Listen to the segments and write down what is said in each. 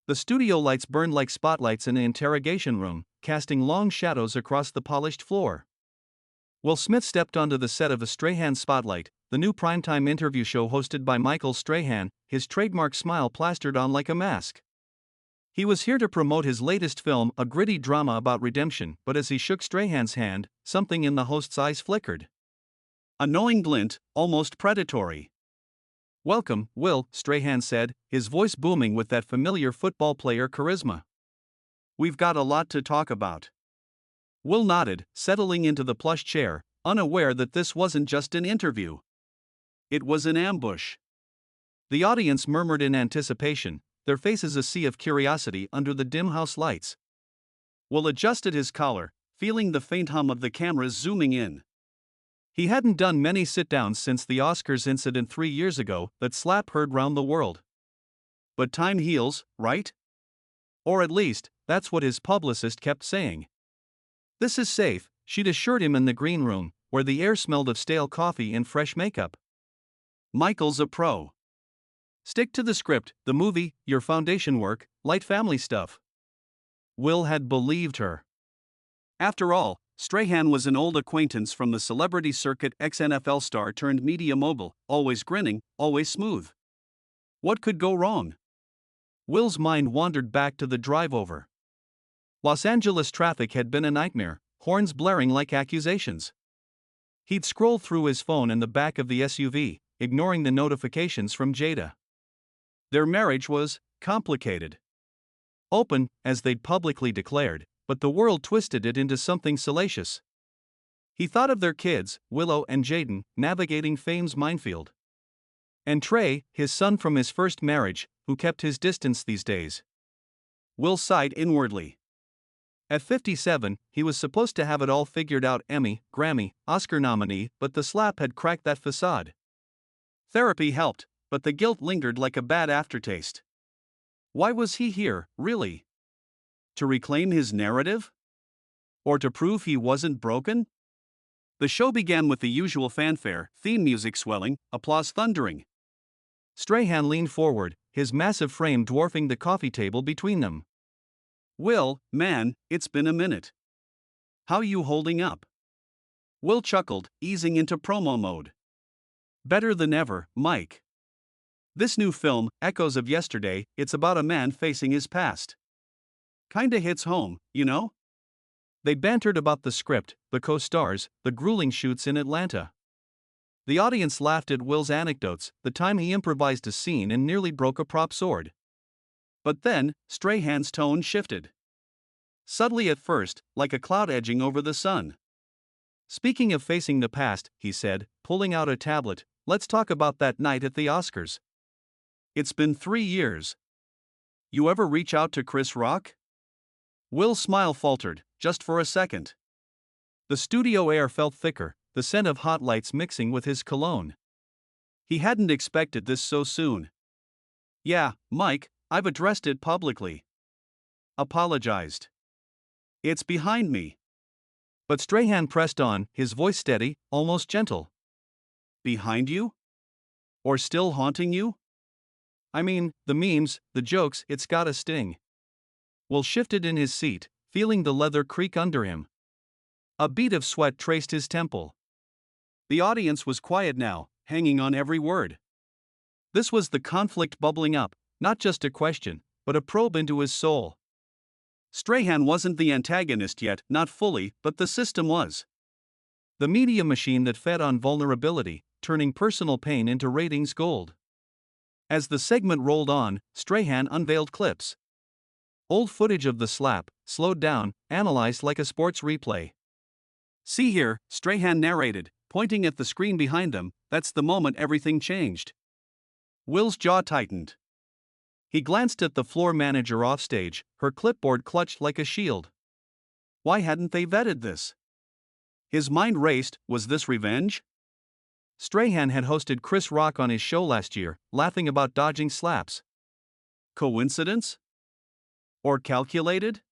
The studio lights burned like spotlights in an interrogation room, casting long shadows across the polished floor. Will Smith stepped onto the set of A Strahan Spotlight, the new primetime interview show hosted by Michael Strahan, his trademark smile plastered on like a mask. He was here to promote his latest film, a gritty drama about redemption, but as he shook Strahan's hand, something in the host's eyes flickered. A knowing glint, almost predatory. "Welcome, Will," Strahan said, his voice booming with that familiar football player charisma. "We've got a lot to talk about." Will nodded, settling into the plush chair, unaware that this wasn't just an interview. It was an ambush. The audience murmured in anticipation, their faces a sea of curiosity under the dim house lights. Will adjusted his collar, feeling the faint hum of the cameras zooming in. He hadn't done many sit-downs since the Oscars incident 3 years ago that slap heard round the world. But time heals, right? Or at least, that's what his publicist kept saying. "This is safe," she'd assured him in the green room, where the air smelled of stale coffee and fresh makeup. "Michael's a pro. Stick to the script, the movie, your foundation work, light family stuff." Will had believed her. After all, Strahan was an old acquaintance from the celebrity circuit, ex-NFL star turned media mogul, always grinning, always smooth. What could go wrong? Will's mind wandered back to the drive over. Los Angeles traffic had been a nightmare, horns blaring like accusations. He'd scroll through his phone in the back of the SUV, ignoring the notifications from Jada. Their marriage was complicated. Open, as they'd publicly declared, but the world twisted it into something salacious. He thought of their kids, Willow and Jaden, navigating fame's minefield. And Trey, his son from his first marriage, who kept his distance these days. Will sighed inwardly. At 57, he was supposed to have it all figured out, Emmy, Grammy, Oscar nominee, but the slap had cracked that facade. Therapy helped, but the guilt lingered like a bad aftertaste. Why was he here, really? To reclaim his narrative? Or to prove he wasn't broken? The show began with the usual fanfare, theme music swelling, applause thundering. Strahan leaned forward, his massive frame dwarfing the coffee table between them. "Will, man, it's been a minute. How you holding up?" Will chuckled, easing into promo mode. "Better than ever, Mike. This new film, Echoes of Yesterday, it's about a man facing his past. Kinda hits home, you know?" They bantered about the script, the co-stars, the grueling shoots in Atlanta. The audience laughed at Will's anecdotes, the time he improvised a scene and nearly broke a prop sword. But then, Strahan's tone shifted. Subtly at first, like a cloud edging over the sun. "Speaking of facing the past," he said, pulling out a tablet, "let's talk about that night at the Oscars. It's been 3 years. You ever reach out to Chris Rock?" Will's smile faltered, just for a second. The studio air felt thicker, the scent of hot lights mixing with his cologne. He hadn't expected this so soon. "Yeah, Mike, I've addressed it publicly. Apologized. It's behind me." But Strahan pressed on, his voice steady, almost gentle. "Behind you? Or still haunting you?" "I mean, the memes, the jokes, it's got a sting." Will shifted in his seat, feeling the leather creak under him. A bead of sweat traced his temple. The audience was quiet now, hanging on every word. This was the conflict bubbling up, not just a question, but a probe into his soul. Strahan wasn't the antagonist yet, not fully, but the system was. The media machine that fed on vulnerability, turning personal pain into ratings gold. As the segment rolled on, Strahan unveiled clips. Old footage of the slap, slowed down, analyzed like a sports replay. "See here," Strahan narrated, pointing at the screen behind them, "that's the moment everything changed." Will's jaw tightened. He glanced at the floor manager offstage, her clipboard clutched like a shield. Why hadn't they vetted this? His mind raced, was this revenge? Strahan had hosted Chris Rock on his show last year, laughing about dodging slaps. Coincidence? Or calculated?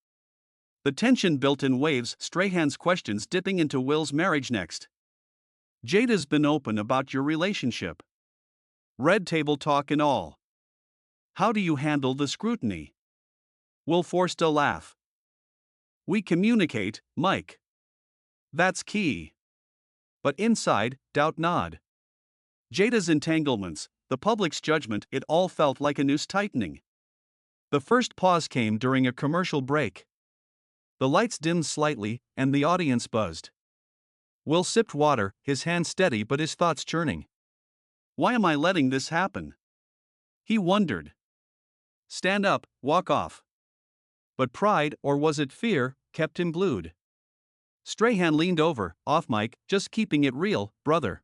The tension built in waves, Strahan's questions dipping into Will's marriage next. "Jada's been open about your relationship. Red table talk and all. How do you handle the scrutiny?" Will forced a laugh. We communicate, Mike. That's key. But inside, doubt gnawed. Jada's entanglements, the public's judgment, it all felt like a noose tightening. The first pause came during a commercial break. The lights dimmed slightly, and the audience buzzed. Will sipped water, his hand steady but his thoughts churning. Why am I letting this happen? He wondered. Stand up, walk off. But pride, or was it fear, kept him glued. Strahan leaned over, off mic, just keeping it real, brother.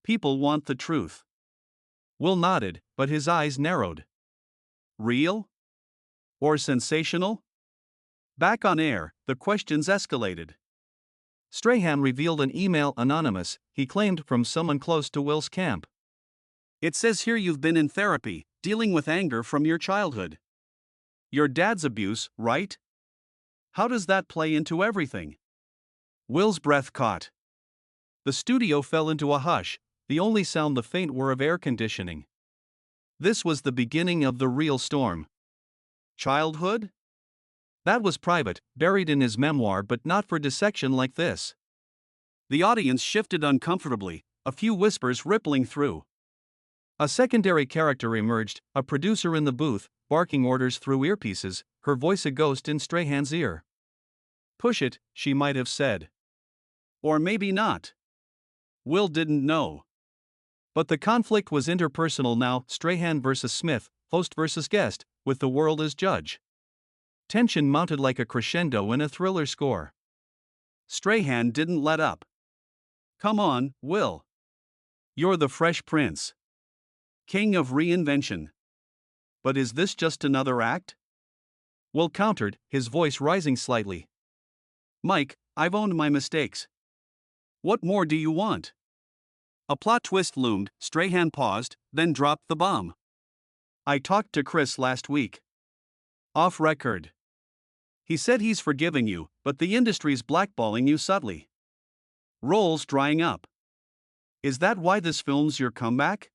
People want the truth. Will nodded, but his eyes narrowed. Real? Or sensational? Back on air, the questions escalated. Strahan revealed an email anonymous, he claimed from someone close to Will's camp. It says here you've been in therapy, dealing with anger from your childhood. Your dad's abuse, right? How does that play into everything? Will's breath caught. The studio fell into a hush, the only sound the faint whir of air conditioning. This was the beginning of the real storm. Childhood? That was private, buried in his memoir, but not for dissection like this. The audience shifted uncomfortably, a few whispers rippling through. A secondary character emerged, a producer in the booth, barking orders through earpieces, her voice a ghost in Strahan's ear. Push it, she might have said. Or maybe not. Will didn't know. But the conflict was interpersonal now, Strahan versus Smith, host versus guest, with the world as judge. Tension mounted like a crescendo in a thriller score. Strahan didn't let up. Come on, Will. You're the Fresh Prince. King of reinvention. But is this just another act? Will countered, his voice rising slightly. Mike, I've owned my mistakes. What more do you want? A plot twist loomed, Strahan paused, then dropped the bomb. I talked to Chris last week. Off record. He said he's forgiving you, but the industry's blackballing you subtly. Roles drying up. Is that why this film's your comeback?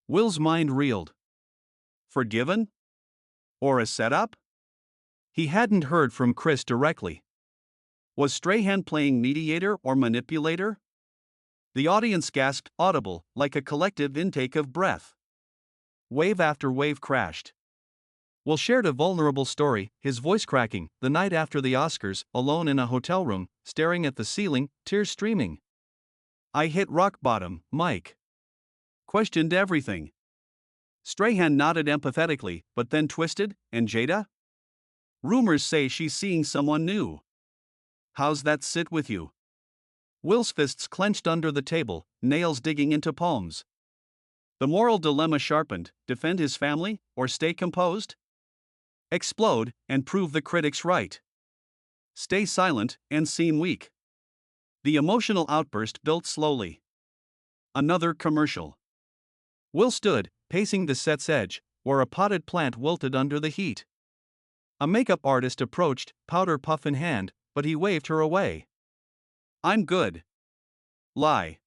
Will's mind reeled. Forgiven? Or a setup? He hadn't heard from Chris directly. Was Strahan playing mediator or manipulator? The audience gasped, audible, like a collective intake of breath. Wave after wave crashed. Will shared a vulnerable story, his voice cracking, the night after the Oscars, alone in a hotel room, staring at the ceiling, tears streaming. I hit rock bottom, Mike. Questioned everything. Strahan nodded empathetically, but then twisted, and Jada? Rumors say she's seeing someone new. How's that sit with you? Will's fists clenched under the table, nails digging into palms. The moral dilemma sharpened, defend his family, or stay composed? Explode, and prove the critics right. Stay silent, and seem weak. The emotional outburst built slowly. Another commercial. Will stood, pacing the set's edge, where a potted plant wilted under the heat. A makeup artist approached, powder puff in hand, but he waved her away. I'm good. Lie.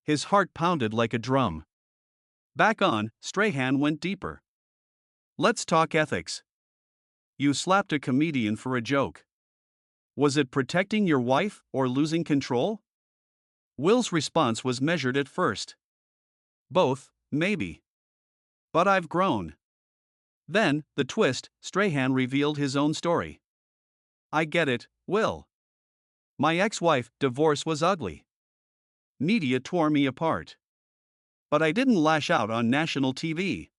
His heart pounded like a drum. Back on, Strahan went deeper. Let's talk ethics. You slapped a comedian for a joke. Was it protecting your wife or losing control? Will's response was measured at first. Both, maybe. But I've grown. Then, the twist, Strahan revealed his own story. I get it, Will. My ex-wife, divorce was ugly. Media tore me apart. But I didn't lash out on national TV.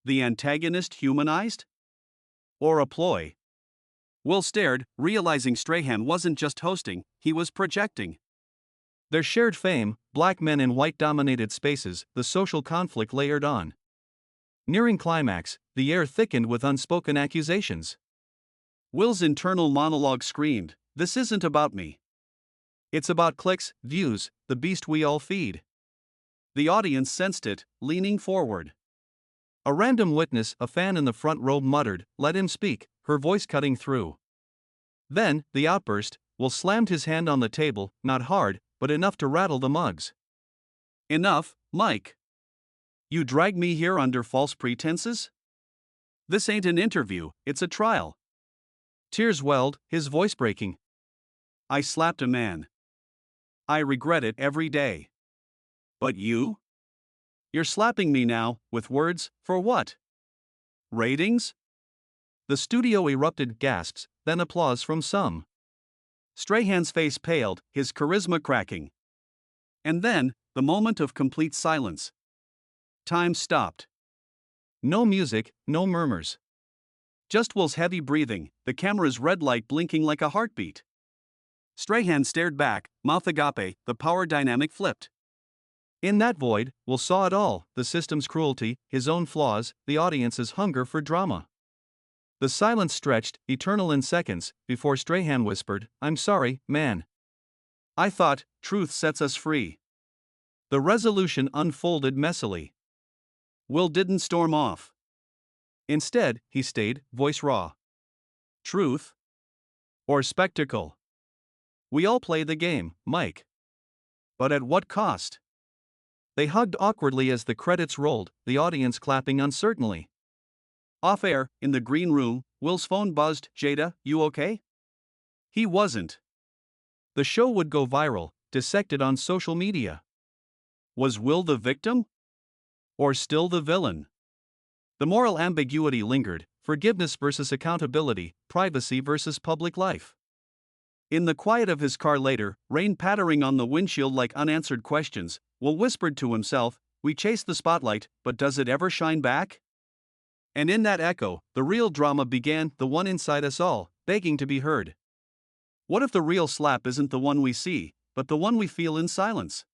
The antagonist humanized? Or a ploy? Will stared, realizing Strahan wasn't just hosting, he was projecting. Their shared fame, black men in white-dominated spaces, the social conflict layered on. Nearing climax, the air thickened with unspoken accusations. Will's internal monologue screamed, "This isn't about me. It's about clicks, views, the beast we all feed." The audience sensed it, leaning forward. A random witness, a fan in the front row, muttered, "Let him speak," her voice cutting through. Then, the outburst, Will slammed his hand on the table, not hard, but enough to rattle the mugs. Enough, Mike. You dragged me here under false pretenses? This ain't an interview, it's a trial. Tears welled, his voice breaking. I slapped a man. I regret it every day. But you? You're slapping me now, with words, for what? Ratings? The studio erupted gasps, then applause from some. Strahan's face paled, his charisma cracking. And then, the moment of complete silence. Time stopped. No music, no murmurs. Just Will's heavy breathing, the camera's red light blinking like a heartbeat. Strahan stared back, mouth agape, the power dynamic flipped. In that void, Will saw it all, the system's cruelty, his own flaws, the audience's hunger for drama. The silence stretched, eternal in seconds, before Strahan whispered, I'm sorry, man. I thought, truth sets us free. The resolution unfolded messily. Will didn't storm off. Instead, he stayed, voice raw. Truth? Or spectacle? We all play the game, Mike. But at what cost? They hugged awkwardly as the credits rolled, the audience clapping uncertainly. Off air, in the green room, Will's phone buzzed. Jada, you okay? He wasn't. The show would go viral, dissected on social media. Was Will the victim? Or still the villain? The moral ambiguity lingered, forgiveness versus accountability, privacy versus public life. In the quiet of his car later, rain pattering on the windshield like unanswered questions, Will whispered to himself, we chase the spotlight, but does it ever shine back? And in that echo, the real drama began, the one inside us all, begging to be heard. What if the real slap isn't the one we see, but the one we feel in silence?